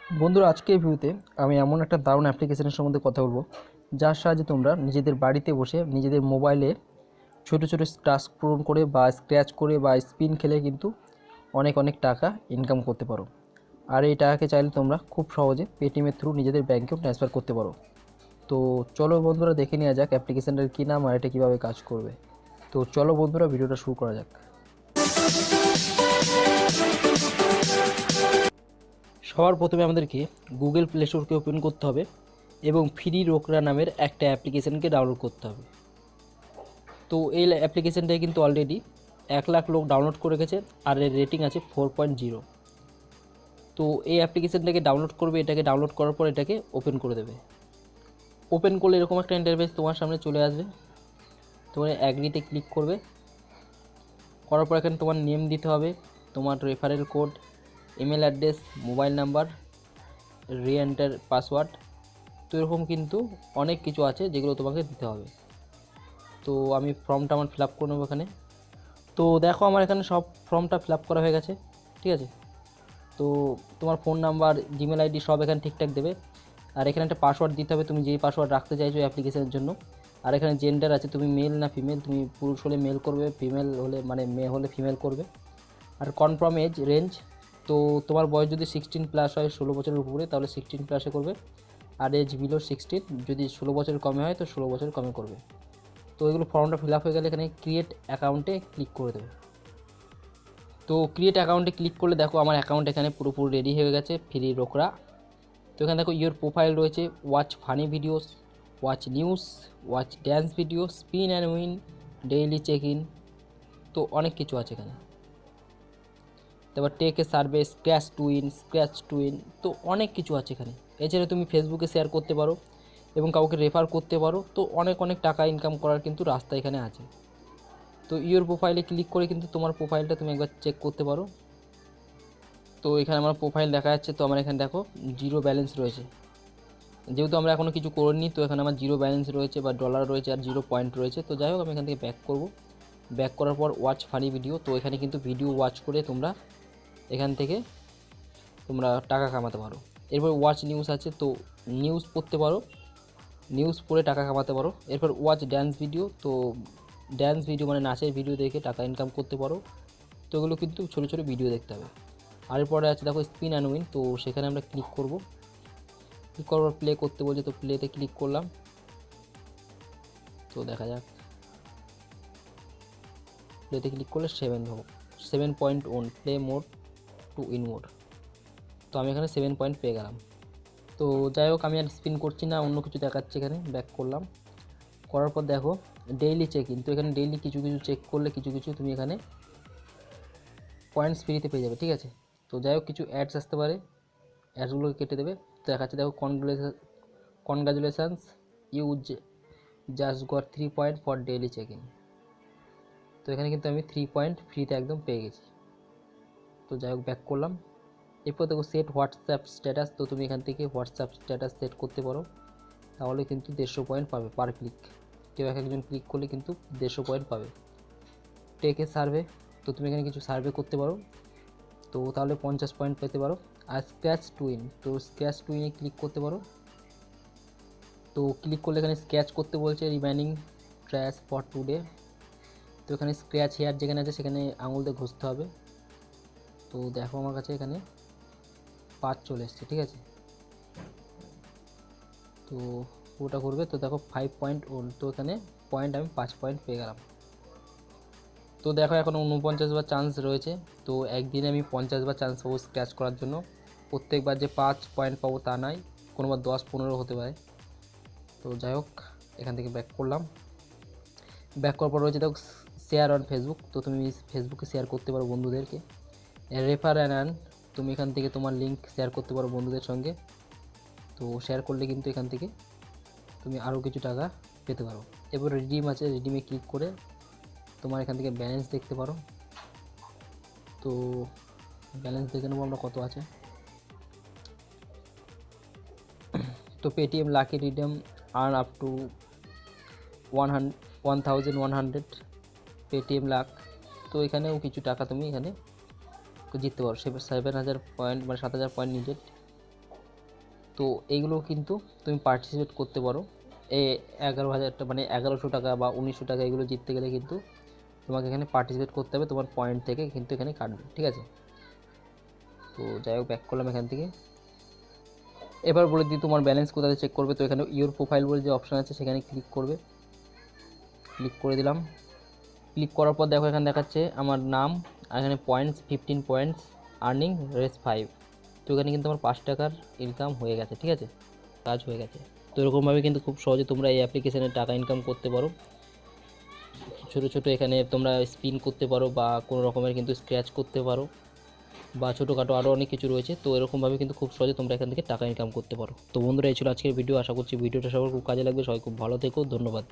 বন্ধুরা, আজকের ভিডিওতে আমি এমন একটা দারুণ অ্যাপ্লিকেশনের সম্বন্ধে কথা বলবো, যার সাহায্যে তোমরা নিজেদের বাড়িতে বসে নিজেদের মোবাইলে ছোটো ছোটো টাস্ক পূরণ করে বা স্ক্র্যাচ করে বা স্পিন খেলে কিন্তু অনেক অনেক টাকা ইনকাম করতে পারো। আর এই টাকাকে চাইলে তোমরা খুব সহজে পেটিএমের থ্রু নিজেদের ব্যাঙ্কেও ট্রান্সফার করতে পারো। তো চলো বন্ধুরা, দেখে নেওয়া যাক অ্যাপ্লিকেশানটার কী নাম আর এটা কীভাবে কাজ করবে। তো চলো বন্ধুরা, ভিডিওটা শুরু করা যাক। সবার প্রথমে আমাদেরকে গুগল প্লে স্টোরকে ওপেন করতে হবে এবং ফ্রি রোকরা নামের একটা অ্যাপ্লিকেশানকে ডাউনলোড করতে হবে। তো এই অ্যাপ্লিকেশানটাই কিন্তু অলরেডি 1,00,000 লোক ডাউনলোড করে গেছে আর এর রেটিং আছে 4.0। তো এই অ্যাপ্লিকেশানটাকে ডাউনলোড করবে, এটাকে ডাউনলোড করার পর এটাকে ওপেন করে দেবে। ওপেন করলে এরকম একটা ইন্টারফেস তোমার সামনে চলে আসবে। তোমার অ্যাগ্রিতে ক্লিক করবে, করার পর এখানে তোমার নেম দিতে হবে, তোমার referral code, email address, mobile number, re-enter password. তো এরকম কিন্তু অনেক কিছু আছে যেগুলো তোমাকে দিতে হবে। তো আমি ফর্মটা আমার ফিল আপ করে নেবো এখানে। তো দেখো আমার এখানে সব ফর্মটা ফিল আপ করা হয়ে গেছে, ঠিক আছে। তো তোমার ফোন নাম্বার, জিমেল আইডি সব এখানে ঠিকঠাক দেবে। আর এখানে একটা পাসওয়ার্ড দিতে হবে, তুমি যেই পাসওয়ার্ড রাখতে চাইছো অ্যাপ্লিকেশনের জন্য। আর এখানে জেন্ডার আছে, তুমি মেল না ফিমেল, তুমি পুরুষ হলে মেল করবে, ফিমেল হলে মানে মেয়ে হলে ফিমেল করবে। আর কনফার্ম এজ রেঞ্জ, তো তোমার বয়স যদি 16+ হয়, 16 বছরের উপরে, তাহলে 16+ করবে। আর এজ বিলো 16, যদি 16 বছরের কমে হয় তো 16 বছর কমে করবে। তো এগুলো ফর্মটা ফিল আপ হয়ে গেলে এখানে ক্রিয়েট অ্যাকাউন্টে ক্লিক করে দেবে। তো ক্রিয়েট অ্যাকাউন্টে ক্লিক করলে দেখো আমার অ্যাকাউন্ট এখানে পুরোপুরি রেডি হয়ে গেছে, ফ্রি রোকরা। তো এখানে দেখো ইয়োর প্রোফাইল রয়েছে, watch funny videos, watch news, watch dance video, spin and win, daily check in. তো অনেক কিছু আছে এখানে। তারপর take a survey, scratch to win, তো অনেক কিছু আছে এখানে। এছাড়া তুমি ফেসবুকে শেয়ার করতে পারো এবং কাউকে রেফার করতে পারো। তো অনেক অনেক টাকা ইনকাম করার কিন্তু রাস্তা এখানে আছে। তো ইয়োর প্রোফাইলে ক্লিক করে কিন্তু তোমার প্রোফাইলটা তুমি একবার চেক করতে পারো। তো এখানে আমার প্রোফাইল দেখা যাচ্ছে, তো আমার এখানে দেখো জিরো ব্যালেন্স রয়েছে, যেহেতু আমরা এখনও কিছু করিনি। তো এখানে আমার জিরো ব্যালেন্স রয়েছে বা ডলার রয়েছে আর 0 পয়েন্ট রয়েছে। তো যাই হোক, আমি এখান থেকে ব্যাক করব। ব্যাক করার পর ওয়াচ ফানি ভিডিও, তো এখানে কিন্তু ভিডিও ওয়াচ করে তোমরা এখান থেকে তোমরা টাকা কামাতে পারো। এরপর ওয়াচ নিউজ আছে, তো নিউজ পড়তে পারো, নিউজ পড়ে টাকা কামাতে পারো। এরপর ওয়াচ ড্যান্স ভিডিও, তো ড্যান্স ভিডিও মানে নাচের ভিডিও দেখে টাকা ইনকাম করতে পারো। তো এগুলো কিন্তু ছোটো ছোটো ভিডিও দেখতে হবে। আর এরপরে আছে দেখো স্পিন অ্যান্ড উইন, তো সেখানে আমরা ক্লিক করব। ক্লিক করার পর প্লে করতে বলছে, তো প্লেতে ক্লিক করলাম। তো দেখা যাক, প্লেতে ক্লিক করলে 7.1 play mode to win mode. তো আমি এখানে 7 পয়েন্ট পেয়ে গেলাম। তো যাই হোক, আমি আর স্পিন করছি না, অন্য কিছু দেখাচ্ছে এখানে। ব্যাক করলাম, করার পর দেখো ডেইলি চেক ইন, তো এখানে ডেইলি কিছু কিছু চেক করলে কিছু কিছু তুমি এখানে পয়েন্টস ফ্রিতে পেয়ে যাবে, ঠিক আছে। তো যাই হোক, কিছু অ্যাডস আসতে পারে, অ্যাডসগুলোকে কেটে দেবে। তো দেখাচ্ছে দেখো congratulations, you just got 3 point for daily check in. তো এখানে কিন্তু আমি 3 পয়েন্ট ফ্রিতে একদম পেয়ে গেছি। তো যাই হোক, ব্যাক করলাম। এরপর দেখো সেট হোয়াটসঅ্যাপ স্ট্যাটাস, তো তুমি এখান থেকে হোয়াটসঅ্যাপ স্ট্যাটাস সেট করতে পারো, তাহলে কিন্তু 150 পয়েন্ট পাবে পার ক্লিক। কেউ এক একজন ক্লিক করলে কিন্তু 150 পয়েন্ট পাবে। টেক এ সার্ভে, তো তুমি এখানে কিছু সার্ভে করতে পারো, তো তাহলে 50 পয়েন্ট পেতে পারো। আর স্ক্র্যাচ টু উইন, তো স্ক্র্যাচ টু উইনে ক্লিক করতে পারো। তো ক্লিক করলে এখানে স্ক্র্যাচ করতে বলছে, রিমাইনিং ট্র্যাশ ফর টুডে। তো এখানে স্ক্র্যাচ হেয়ার যেখানে আছে সেখানে আঙুল দিয়ে ঘষতে হবে। তো দেখো আমার কাছে এখানে 5 চলে এসছে, ঠিক আছে। তো ওটা করবে, তো দেখো 5.1, তো এখানে পয়েন্ট আমি 5 পয়েন্ট পেয়ে গেলাম। তো দেখো এখন 49 বার চান্স রয়েছে। তো একদিনে আমি 50 বার চান্স পাবো স্ক্র্যাচ করার জন্য। প্রত্যেকবার যে 5 পয়েন্ট পাবো তা নয়, কোনোবার 10-15 হতে পারে। তো যাই হোক, এখান থেকে ব্যাক করলাম। ব্যাক করার পর রয়েছে দেখো শেয়ার অন ফেসবুক, তো তুমি ফেসবুকে শেয়ার করতে পারো বন্ধুদেরকে। রেফার অ্যান্ড আর্ন, তুমি এখান থেকে তোমার লিঙ্ক শেয়ার করতে পারো বন্ধুদের সঙ্গে। তো শেয়ার করলে কিন্তু এখান থেকে তুমি আরও কিছু টাকা পেতে পারো। এরপর রিডিম আছে, রিডিমে ক্লিক করে তোমার এখান থেকে ব্যালেন্স দেখতে পারো। তো ব্যালেন্স দেখে নেবো আমরা কত আছে। তো Paytm lucky redeem earn up to 1100 Paytm lakh. তো এখানেও কিছু টাকা তুমি এখানে জিততে পারো। 7,000 পয়েন্ট মানে 7,000 পয়েন্ট নিডেড। তো এইগুলো কিন্তু তুমি পার্টিসিপেট করতে পারো। 11,000 মানে 1100 টাকা বা 1900 টাকা এগুলো জিততে গেলে কিন্তু তোমাকে এখানে পার্টিসিপেট করতে হবে, তোমার পয়েন্ট থেকে কিন্তু এখানে কাটবে, ঠিক আছে। তো যাই হোক, ব্যাক করলাম এখান থেকে। এবার বলে দিই তোমার ব্যালেন্স কোথায় চেক করবে। তো এখানে ইওর প্রোফাইল বলে যে অপশান আছে সেখানে ক্লিক করবে, ক্লিক করে দিলাম। ক্লিক করার পর দেখো এখানে দেখাচ্ছে আমার নাম, আর এখানে পয়েন্টস 15 পয়েন্টস, আর্নিং রেস 5। তো এখানে কিন্তু আমার 5 টাকার ইনকাম হয়ে গেছে, ঠিক আছে, কাজ হয়ে গেছে। তো এরকমভাবে কিন্তু খুব সহজে তোমরা এই অ্যাপ্লিকেশানে টাকা ইনকাম করতে পারো। ছোটো ছোটো এখানে তোমরা স্পিন করতে পারো বা কোনো রকমের কিন্তু স্ক্র্যাচ করতে পারো, বা ছোটোখাটো আরও অনেক কিছু রয়েছে। তো এরকমভাবে কিন্তু খুব সহজে তোমরা এখান থেকে টাকা ইনকাম করতে পারো। তো বন্ধুরা, এই ছিল আজকের ভিডিও। আশা করছি ভিডিওটা সবার খুব কাজে লাগবে। সবাই খুব ভালো থেকো, ধন্যবাদ।